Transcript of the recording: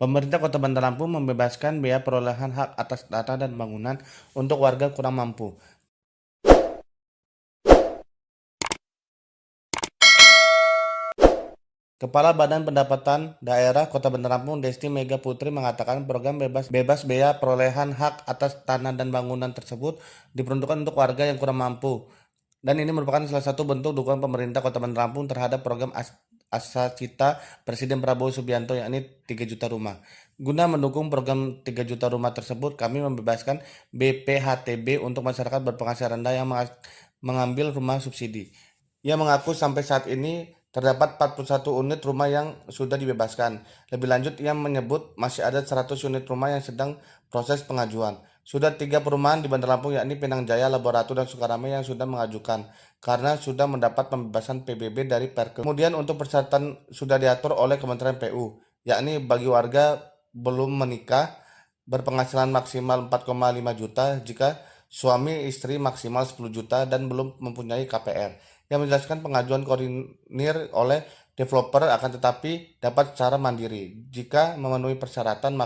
Pemerintah Kota Bandar Lampung membebaskan biaya perolehan hak atas tanah dan bangunan untuk warga kurang mampu. Kepala Badan Pendapatan Daerah Kota Bandar Lampung, Desti Mega Putri, mengatakan program bebas biaya perolehan hak atas tanah dan bangunan tersebut diperuntukkan untuk warga yang kurang mampu. Dan ini merupakan salah satu bentuk dukungan pemerintah Kota Bandar Lampung terhadap program Asacita Presiden Prabowo Subianto, yakni 3 juta rumah. Guna mendukung program 3 juta rumah tersebut, kami membebaskan BPHTB untuk masyarakat berpenghasilan rendah yang mengambil rumah subsidi. Ia mengaku sampai saat ini terdapat 41 unit rumah yang sudah dibebaskan. Lebih lanjut, ia menyebut masih ada 100 unit rumah yang sedang proses pengajuan. Sudah 3 perumahan di Bandar Lampung, yakni Pinang Jaya, Labor Ratu, dan Sukarame, yang sudah mengajukan karena sudah mendapat pembebasan PBB dari Perkel. Kemudian untuk persyaratan sudah diatur oleh Kementerian PU, yakni bagi warga belum menikah berpenghasilan maksimal 4,5 juta, jika suami istri maksimal 10 juta dan belum mempunyai KPR. Yang menjelaskan pengajuan koordinir oleh developer akan tetapi dapat secara mandiri. Jika memenuhi persyaratan,